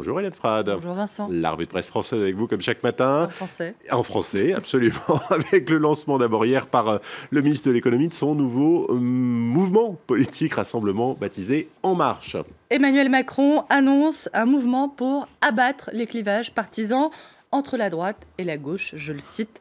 Bonjour Hélène Frade. Bonjour Vincent. La revue de presse française avec vous comme chaque matin. En français. En français, absolument. Avec le lancement d'abord hier par le ministre de l'économie de son nouveau mouvement politique, rassemblement baptisé En Marche. Emmanuel Macron annonce un mouvement pour abattre les clivages partisans entre la droite et la gauche, je le cite.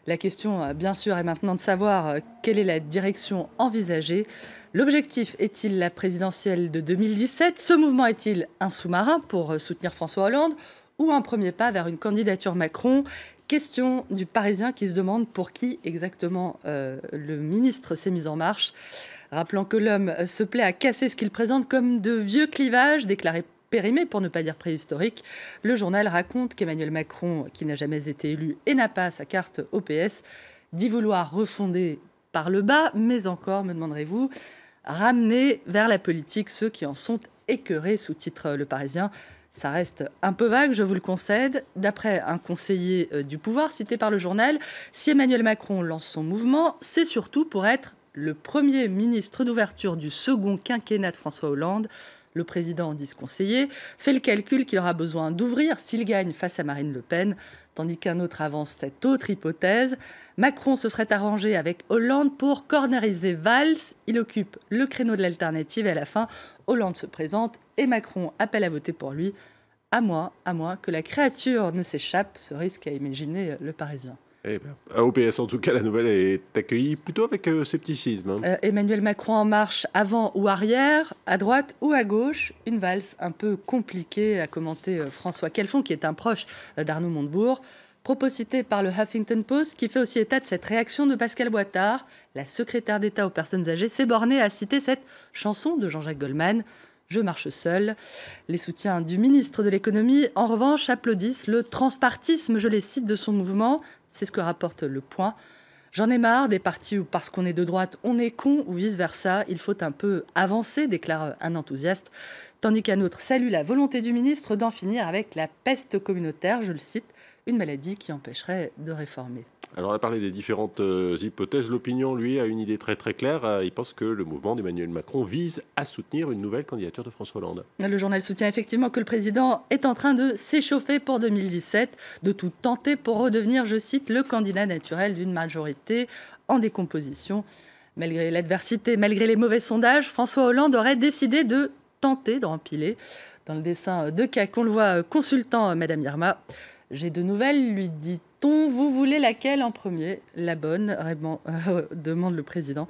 La question, bien sûr, est maintenant de savoir quelle est la direction envisagée. L'objectif est-il la présidentielle de 2017 ? Ce mouvement est-il un sous-marin pour soutenir François Hollande ou un premier pas vers une candidature Macron ? Question du Parisien qui se demande pour qui exactement le ministre s'est mis en marche. Rappelant que l'homme se plaît à casser ce qu'il présente comme de vieux clivages, déclarés périmé, pour ne pas dire préhistorique, le journal raconte qu'Emmanuel Macron, qui n'a jamais été élu et n'a pas sa carte au PS, dit vouloir refonder par le bas, mais encore, me demanderez-vous, ramener vers la politique ceux qui en sont écœurés, sous-titre Le Parisien. Ça reste un peu vague, je vous le concède. D'après un conseiller du pouvoir cité par le journal, si Emmanuel Macron lance son mouvement, c'est surtout pour être le premier ministre d'ouverture du second quinquennat de François Hollande. Le président, dit ce conseiller, fait le calcul qu'il aura besoin d'ouvrir s'il gagne face à Marine Le Pen, tandis qu'un autre avance cette autre hypothèse. Macron se serait arrangé avec Hollande pour corneriser Valls. Il occupe le créneau de l'alternative et à la fin, Hollande se présente et Macron appelle à voter pour lui. À moins que la créature ne s'échappe, ce risque à imaginer Le Parisien. Eh bien, au PS, en tout cas, la nouvelle est accueillie plutôt avec scepticisme. Emmanuel Macron en marche avant ou arrière, à droite ou à gauche. Une valse un peu compliquée, a commenté François Calfon, qui est un proche d'Arnaud Montebourg. Propos cité par le Huffington Post, qui fait aussi état de cette réaction de Pascal Boitard. La secrétaire d'État aux personnes âgées s'est bornée à citer cette chanson de Jean-Jacques Goldman. Je marche seul. Les soutiens du ministre de l'économie, en revanche, applaudissent le transpartisme, je les cite, de son mouvement. C'est ce que rapporte Le Point. J'en ai marre des partis où, parce qu'on est de droite, on est con ou vice-versa. Il faut un peu avancer, déclare un enthousiaste. Tandis qu'un autre salue la volonté du ministre d'en finir avec la peste communautaire, je le cite, une maladie qui empêcherait de réformer. Alors, on a parlé des différentes hypothèses. L'opinion, lui, a une idée très très claire. Il pense que le mouvement d'Emmanuel Macron vise à soutenir une nouvelle candidature de François Hollande. Le journal soutient effectivement que le président est en train de s'échauffer pour 2017, de tout tenter pour redevenir, je cite, le candidat naturel d'une majorité en décomposition. Malgré l'adversité, malgré les mauvais sondages, François Hollande aurait décidé de tenter de rempiler. Dans le dessin de Cac, on le voit consultant Madame Irma. J'ai de nouvelles, lui dit-on. Vous voulez laquelle en premier ? La bonne, demande le président.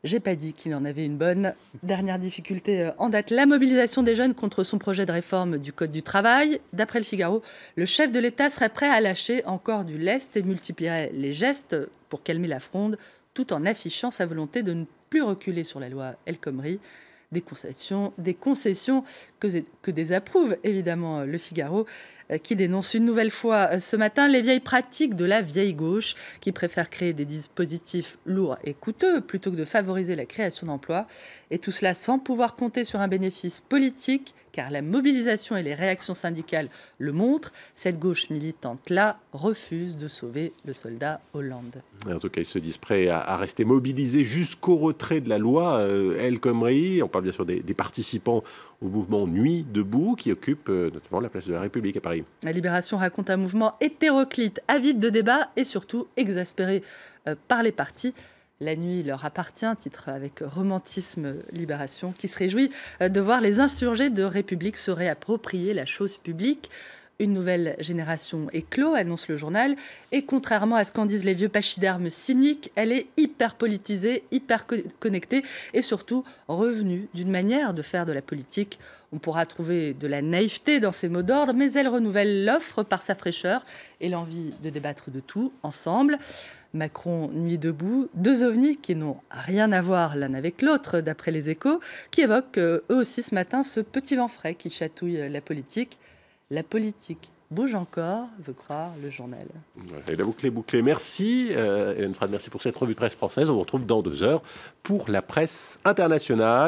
J'ai pas dit qu'il en avait une bonne. Dernière difficulté en date, la mobilisation des jeunes contre son projet de réforme du Code du travail. D'après le Figaro, le chef de l'État serait prêt à lâcher encore du lest et multiplierait les gestes pour calmer la fronde, tout en affichant sa volonté de ne plus reculer sur la loi El Khomri. Des concessions que désapprouve évidemment le Figaro, qui dénonce une nouvelle fois ce matin les vieilles pratiques de la vieille gauche, qui préfère créer des dispositifs lourds et coûteux plutôt que de favoriser la création d'emplois. Et tout cela sans pouvoir compter sur un bénéfice politique, car la mobilisation et les réactions syndicales le montrent. Cette gauche militante-là refuse de sauver le soldat Hollande. En tout cas, ils se disent prêts à rester mobilisés jusqu'au retrait de la loi El Khomri. On parle bien sûr des participants au mouvement Nuit debout, qui occupe notamment la place de la République à Paris. La Libération raconte un mouvement hétéroclite, avide de débat et surtout exaspéré par les partis. La nuit leur appartient, titre avec romantisme Libération, qui se réjouit de voir les insurgés de République se réapproprier la chose publique. Une nouvelle génération éclot, annonce le journal, et contrairement à ce qu'en disent les vieux pachydermes cyniques, elle est hyper politisée, hyper connectée et surtout revenue d'une manière de faire de la politique. On pourra trouver de la naïveté dans ces mots d'ordre, mais elle renouvelle l'offre par sa fraîcheur et l'envie de débattre de tout ensemble. Macron, Nuit debout, deux ovnis qui n'ont rien à voir l'un avec l'autre, d'après les Échos, qui évoquent eux aussi ce matin ce petit vent frais qui chatouille la politique. La politique bouge encore, veut croire le journal. Et la boucle est bouclée. Merci Hélène Frade, merci pour cette revue de presse française. On vous retrouve dans 2 heures pour la presse internationale.